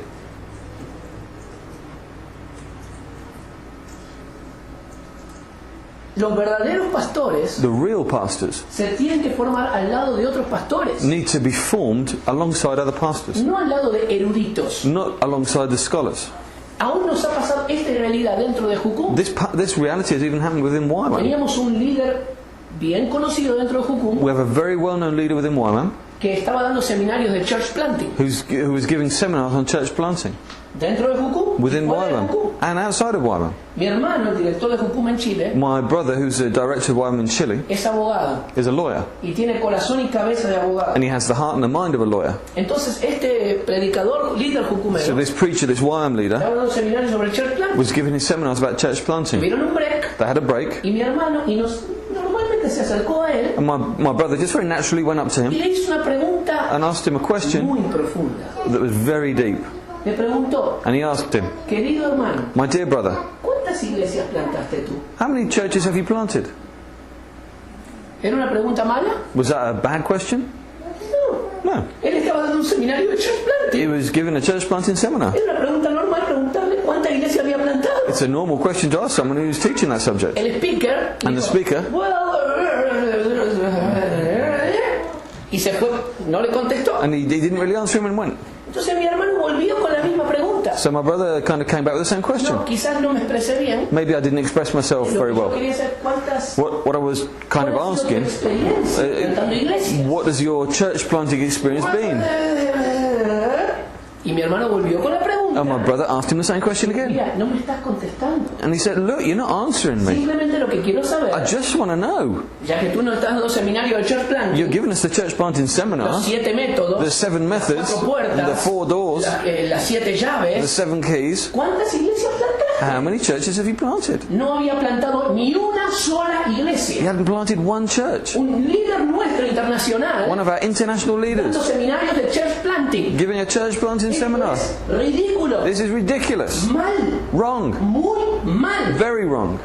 Los verdaderos pastores The real pastors se tienen que formar al lado de otros pastores, need to be formed alongside other pastors, no al lado de eruditos. not alongside the scholars. Aún nos ha pasado esta realidad dentro de Jucum. This reality has even happened within YWAM. Teníamos un líder bien conocido dentro de Jucum We have a very well-known leader within YWAM que estaba dando seminarios de church planting who was giving seminars on church planting dentro de Jucum, within fuera de YWAM Jucum. and outside of YWAM. Mi hermano, el director de Jucum en Chile, My brother, who's the director of YWAM in Chile, es abogado is a lawyer, y tiene corazón y cabeza de abogado. and he has the heart and the mind of a lawyer. Entonces este predicador, líder So jucumero, this preacher, this YWAM leader, estaba dando seminarios sobre church planting. was giving his seminars about church planting. Tuvieron un break They had a break, y mi hermano normalmente se acercó a él and my brother just very naturally went up to y him le hizo una pregunta and asked him a question muy profunda. that was very deep. Le preguntó, And he asked him, querido hermano, "My dear brother, ¿cuántas iglesias plantaste tú? how many churches have you planted?" ¿Era una pregunta mala? Was that a bad question? No. No. Él estaba dando un seminario de church He planting. was giving a church planting seminar. Era una pregunta normal preguntarle cuántas iglesias había plantado. It's a normal question to ask someone who's teaching that subject. El speaker And the dijo, speaker? y se fue, no le contestó. And he didn't really answer him and went. Entonces mi hermano volvió con la misma pregunta. So my brother kind of came back with the same question. No, quizás no me expresé bien. Maybe I didn't express myself Lo very que yo well. quería saber cuántas What I was kind of ¿cuál ha sido tu asking, experiencia plantando iglesias? what has your church planting experience been? Y mi hermano volvió con la pregunta. And my brother asked him the same question again. Mira, no me estás contestando. And he said, "Look, you're not answering me. Simplemente lo que quiero saber, I just want to know. ya que tú no estás dando seminario de church planting, You're giving us the church planting seminar, los 7 métodos, the 7 methods, cuatro puertas, the 4 doors, las 7 the llaves. 7 keys. ¿Cuántas iglesias plantaste? How many churches have you planted?" No había plantado ni una sola He iglesia. hadn't planted one church. Un líder nuestro internacional One of our international dando leaders seminarios de church planting. giving a church planting Esto seminar. es ridículo, This is ridiculous. mal, Wrong. muy mal. Very wrong.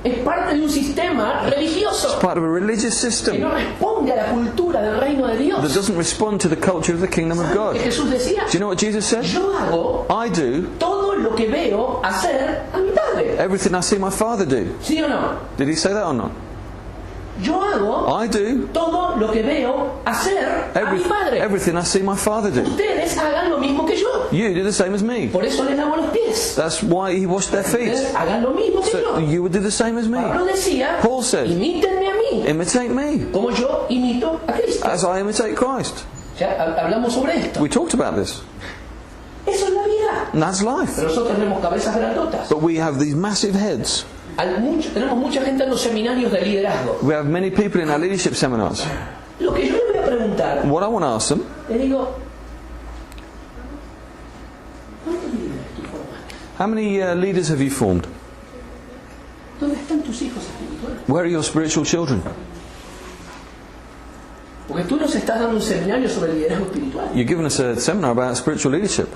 Es parte de un sistema religioso Part of a religious que system no responde a la cultura del reino de that Dios. doesn't respond to the culture of the kingdom of ¿Sabes God. lo que Jesús decía? Do you know what Jesus said? Yo hago I do todo lo que veo hacer a mi padre. everything I see my Father do. ¿Sí o no? Did he say that or not? Yo hago I do todo lo que veo hacer a mi padre. everything I see my Father do. Ustedes hagan lo mismo que yo. You do the same as me. Por eso les lavo los pies. That's why he washed their feet. Ustedes hagan lo mismo que So yo. you would do the same as me. Pablo decía, Paul said, imítenme a mí, imitate me como yo imito a Cristo. as I imitate Christ. Ya hablamos sobre esto. We talked about this. Eso es la vida. And that's life. Pero nosotros tenemos cabezas grandotas. But we have these massive heads. Tenemos mucha gente en los seminarios de liderazgo. We have many people in our leadership seminars. Lo que yo le voy a preguntar, What I want to ask them, le digo, ¿cuántos líderes tú formaste? how many leaders have you formed? ¿Dónde están tus hijos espirituales? Where are your spiritual children? Porque tú nos estás dando un seminario sobre liderazgo espiritual. You're giving us a seminar about spiritual leadership.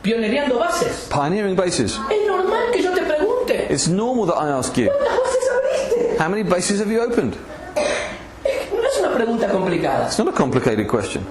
Pionereando bases. Pioneering bases. Es normal que yo te pregunte, It's normal that I ask you, ¿cuántas bases abriste? how many bases have you opened? No es una pregunta complicada. It's not a complicated question.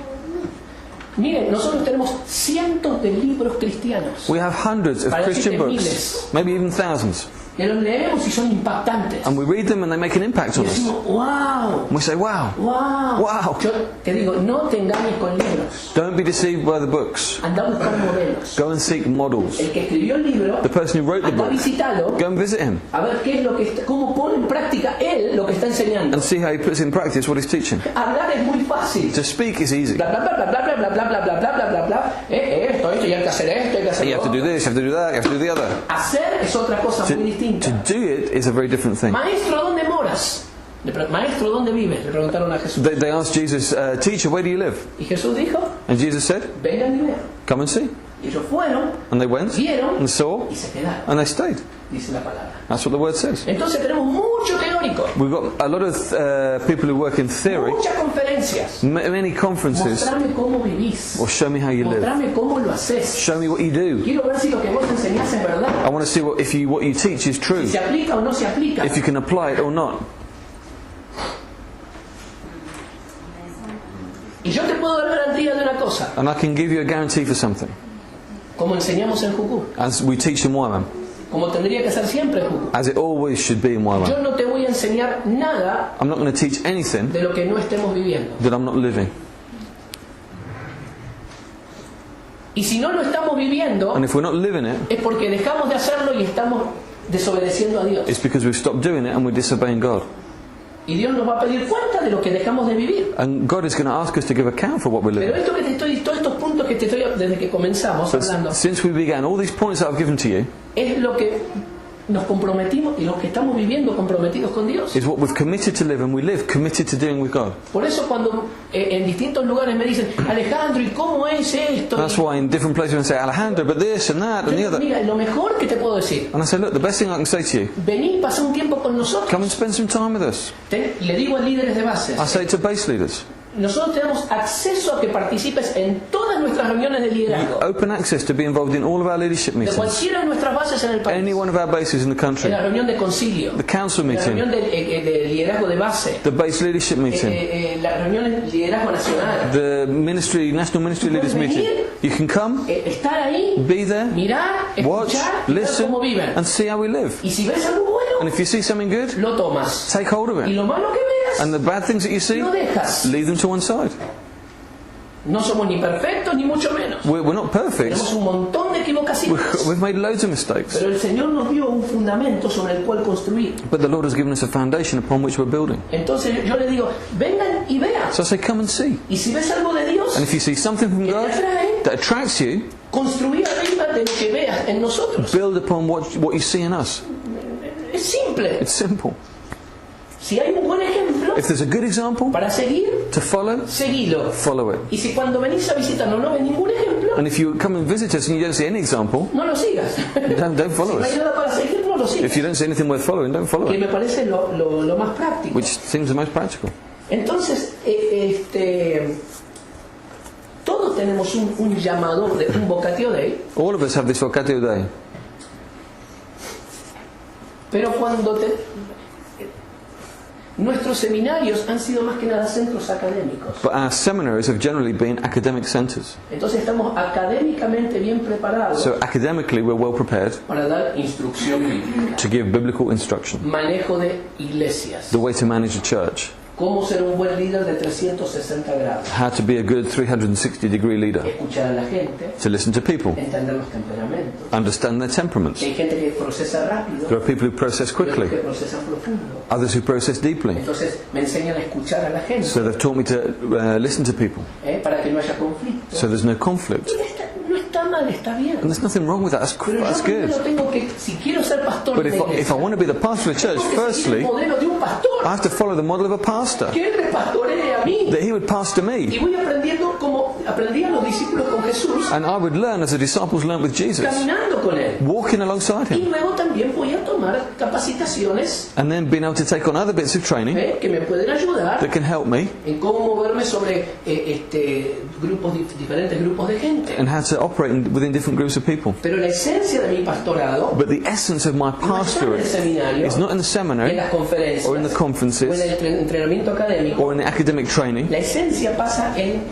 Miren, nosotros tenemos cientos de libros cristianos. We have hundreds of Para Christian decirte books, miles. maybe even thousands. Que los leemos y son impactantes. And we read them and they make an impact Y on us. decimos, wow, And we say, wow, wow. Wow. Yo te digo, no te engañes con libros. don't be deceived by the books. Anda a buscar modelos. Go and seek models. El que escribió el libro, The person who wrote the anda a book, visitarlo, go and visit him a ver qué es lo que está, cómo pone en práctica él lo que está enseñando. and see how he puts in practice what he's teaching. Hablar es muy fácil. To speak is easy. Bla bla bla bla bla bla bla bla bla bla bla bla bla. Esto, y hay que hacer esto, hay que hacer You lo have to do otro. this, you have to do that, you have to do the other. Hacer es otra cosa muy To distinta. do it is a very different thing. Maestro, ¿dónde moras? Maestro, ¿dónde vives? Le preguntaron a Jesús. They asked Jesus, teacher, where do you live? Y Jesús dijo, And Jesus said, vengan y vean. come and see. Y ellos fueron, And they went vieron and saw y se quedaron, and they stayed. dice la palabra. That's what the word says. Entonces tenemos mucho teórico, We've got a lot of people who work in theory, muchas conferencias. many conferences, Mostrame cómo vivís. or show me how you live. Mostrame cómo lo haces. Show me what you do. Quiero ver si lo que vos enseñás es verdad. I want to see what you teach is true. Si se aplica o no se aplica. If you can apply it or not. Y yo te puedo dar garantía de una cosa, And I can give you a guarantee for something. como enseñamos en Jucú, As we teach in Wyman. como tendría que ser siempre en Jucú. As it always should be in Yo Wyman. no te voy a enseñar nada I'm not going to teach anything de lo que no estemos viviendo. that I'm not living. Y si no lo estamos viviendo, And if we're not living it, es porque dejamos de hacerlo y estamos desobedeciendo a Dios. it's because we've stopped doing it and we're disobeying God. Y Dios nos va a pedir cuenta de lo que dejamos de vivir. And God is going to ask us to give account for what we're Pero living. esto que te estoy, todos estos puntos que te estoy desde que comenzamos But hablando, since we began, all these points that I've given to you es lo que nos comprometimos y lo que estamos viviendo comprometidos con Dios. is what we've committed to live and we live committed to doing with God. Por eso cuando en distintos lugares me dicen, Alejandro, ¿y cómo es esto? That's why in different places we say, Alejandro, but this and that and the other. Mira, lo mejor que te puedo decir, And I say, look, the best thing I can say to you, vení y pasá un tiempo con come nosotros. and spend some time with us. Le digo a líderes de bases, I say to base leaders, nosotros tenemos acceso a que participes en todas nuestras reuniones de liderazgo, open access to be involved in all of our leadership de meetings. cualquiera de nuestras bases en el país, Any one of our bases in the en country. la reunión de concilio, The council la reunión meeting, de liderazgo de base, the base leadership meeting, la reunión de liderazgo nacional. the national ministry leaders meeting. You can come, Estar ahí, be there, mirar, watch, escuchar y ver listen, cómo viven. and see how we live. Y si ves algo bueno, And if you see something good, lo tomas. take hold of Y it. lo malo que veas, And the bad things that you see, lo dejas. leave them to one side. No somos ni perfectos ni mucho menos. We're not perfect. Tenemos un montón de equivocaciones. We've made loads of mistakes. Pero el Señor nos dio un fundamento sobre el cual construir. But the Lord has given us a foundation upon which we're building. Entonces yo le digo, vengan y vean. So I say, come and see. Y si ves algo de Dios, And if you see something from que te God atrae, that attracts you, construir arriba de lo que veas en nosotros. build upon what you see in us. Es simple. It's simple. Si hay un buen ejemplo If there's a good example para seguir, to follow, seguilo. follow it. Y si cuando venís a visitarnos no ves ningún ejemplo, And if you come and visit us and you don't see any example, no lo sigas. don't follow Si no hay us. nada para seguir, no lo If sigas. you don't see anything worth following, don't follow Que it. me parece lo más práctico. Which seems the most practical. Entonces, todos tenemos un llamador, un vocatio dei, All of us have this vocatio day. pero cuando nuestros seminarios han sido más que nada centros académicos. But our seminaries have generally been academic centres. Entonces estamos académicamente bien preparados So academically we're well prepared para dar instrucción bíblica, to give biblical instruction. manejo de iglesias, The way to manage a church. cómo ser un buen líder de 360 grados, How to be a good 360-degree leader. escuchar a la gente, To listen to people. entender los temperamentos. Understand their temperaments. Hay gente que procesa rápido, There are people who process y otros que quickly. procesan profundo. Others who process deeply. Entonces me enseñan a escuchar a la gente, So they've taught me to listen to people. para que no haya conflicto. So there's no conflict. No está mal, está bien. And there's nothing wrong with that. Pero That's yo primero good. tengo que, si quiero ser pastor But de la if I iglesia, want to be the pastor of the church, tengo que seguir firstly, el modelo de un pastor, I have to follow the model of a pastor. que él me pastoree a mí. That he would pastor Y me. voy aprendiendo como aprendían los discípulos con Jesús, And I would learn as the disciples learned with Jesus. caminando con él. Walking alongside Y him. luego también voy a tomar capacitaciones And then being able to take on other bits of training que me pueden ayudar that can help me en cómo moverme sobre diferentes grupos de gente. and how to operate within different groups of people. Pero la esencia de mi pastorado But the essence of my no está en el pastorate seminario, is not in the en seminary las conferencias, or in the o en conferences el entrenamiento académico. or in the academic training. La esencia pasa en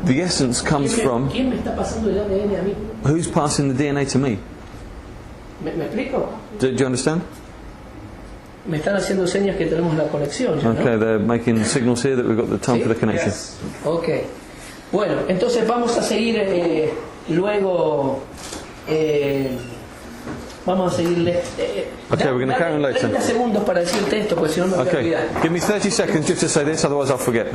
The essence comes from ¿quién me está pasando el ADN a mí? who's passing the DNA to me. ¿Me explico? Do you understand? Me están haciendo señas que tenemos la conexión ya, ¿no? Okay, they're making signals here that we've got the time for the connection. Yes. Ok. Bueno, entonces vamos a seguir luego. Vamos a seguirle. Okay, we're gonna carry on later. 30 segundos para decirte esto, porque si no me voy a Okay, olvidar. give me 30 seconds just to say this, otherwise I'll forget.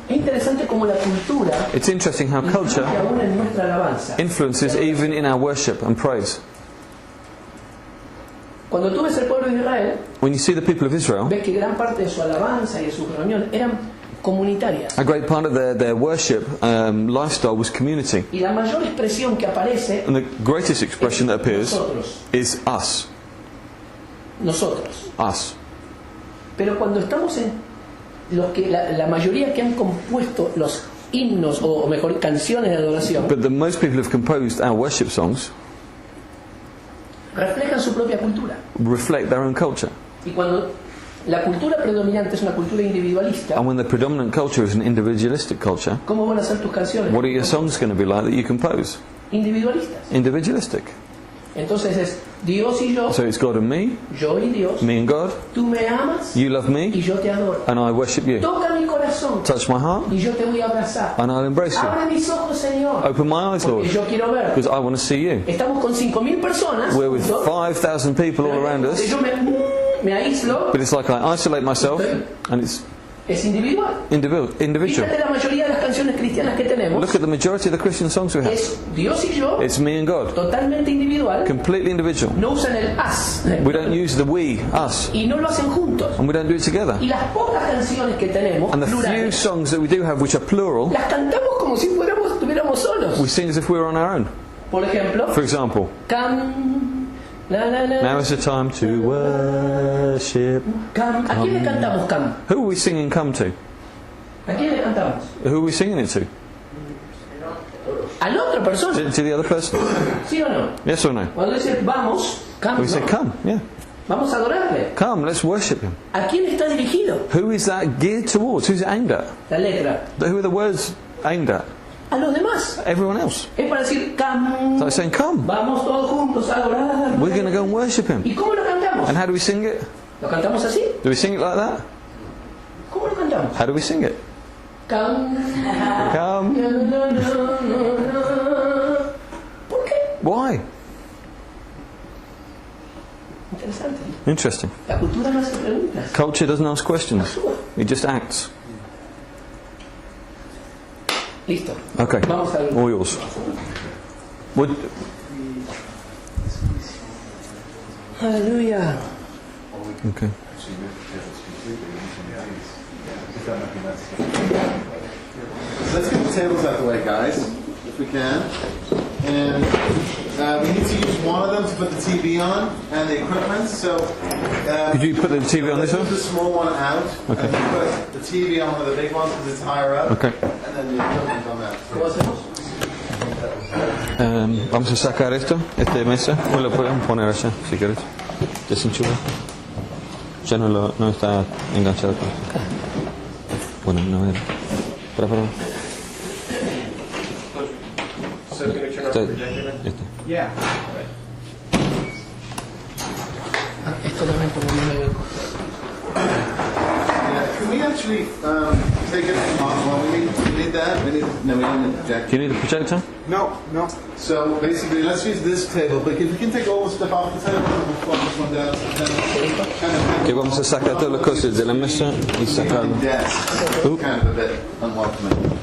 Es interesante como la cultura It's interesting how influye culture aún en nuestra alabanza. influences even in our worship and praise. Cuando tú ves el pueblo de Israel, When you see the people of Israel, ves que gran parte de su alabanza y de sus reuniones eran comunitarias. a great part of their worship lifestyle was community. Y la mayor expresión que aparece And the greatest expression that appears nosotros. is us. Nosotros. Us. Pero cuando estamos en los que la mayoría que han compuesto los himnos o mejor canciones de adoración But the most people who've composed our worship songs reflejan su propia cultura. reflect their own culture. Y cuando la cultura predominante es una cultura individualista, And when the predominant culture is an individualistic culture, ¿cómo van a ser tus canciones? what are your songs going to be like that you compose? Individualistas. Individualistic. Entonces es Dios y yo, So it's God and me, yo y Dios, me and God, tú me amas you love y me, yo te adoro. and I worship you. Toca mi corazón Touch my heart, y yo te voy a abrazar. and I'll embrace you. Abre mis ojos, Señor, Open my eyes, Lord, porque yo quiero ver. because I want to see you. Estamos con 5.000 personas, We're with juntos, 5,000 people all around us, yo me aíslo, but it's like I isolate myself, and it's es individual. individual. Fíjate la mayoría de las canciones cristianas que tenemos, Look at the majority of the Christian songs we have. es Dios y yo, It's me and God, totalmente individual, completely individual. no usan el as, We don't use the we, us, y no lo hacen juntos. and we don't do it together. Y las pocas canciones que tenemos, And the few plurales, songs that we do have, which are plural, las cantamos como si estuviéramos solos. we sing as if we were on our own. Por ejemplo, For example, na, na, na, now is the time to worship. cam. ¿A quién le cantamos cam? Who are we singing come to? ¿A quién le cantamos? Who are we singing it to? A la otra persona, To the other person? ¿sí o no? Yes or no? Cuando dice vamos, cam, We say, no. come, yeah. Vamos a adorarle. Come, let's worship Him. ¿A quién está dirigido? Who is that geared towards? Who's it aimed at? La letra. Who are the words aimed at? A los demás. Everyone else. Es para decir cam. So it's saying, come, Vamos todos juntos a adorar. we're going to go and worship Him. ¿Y cómo lo cantamos? And how do we sing it? ¿Lo cantamos así? Do we sing it like that? ¿Cómo lo cantamos? How do we sing it? Cam. Come. Na, na, na, na, na. ¿Por qué? Why? Interesante. Interesting. La cultura no hace preguntas. Culture doesn't ask questions. It just acts. Listo. Okay. Vamos a All yours. Would, Aleluya. okay. Let's get the tables out of the way, guys, if we can. And we need to use one of them to put the TV on and the equipment. So Could you put the TV on this let's one? move the small one out. Okay. And put the TV on one of the big ones because it's higher up. Okay. And then the equipment on that. ¿Cómo hacemos? Vamos a sacar esto, esta mesa, o lo podemos poner allá, si quieres. Desenchufa. Ya no está enganchado con esto. Bueno, no era. Para. So I'm going to turn off the projector then? Este. Yeah. Esto también ponemos en el Yeah, can we actually take it from off? Well, we need that. We don't need the projector. Do you need a projector? No. So basically, let's use this table. But if you can take all the stuff off the table, we'll flop this one down. Que vamos a sacar todas las cosas de la mesa y sacarlo. Desk. Oop. Kind of a bit unwelcoming.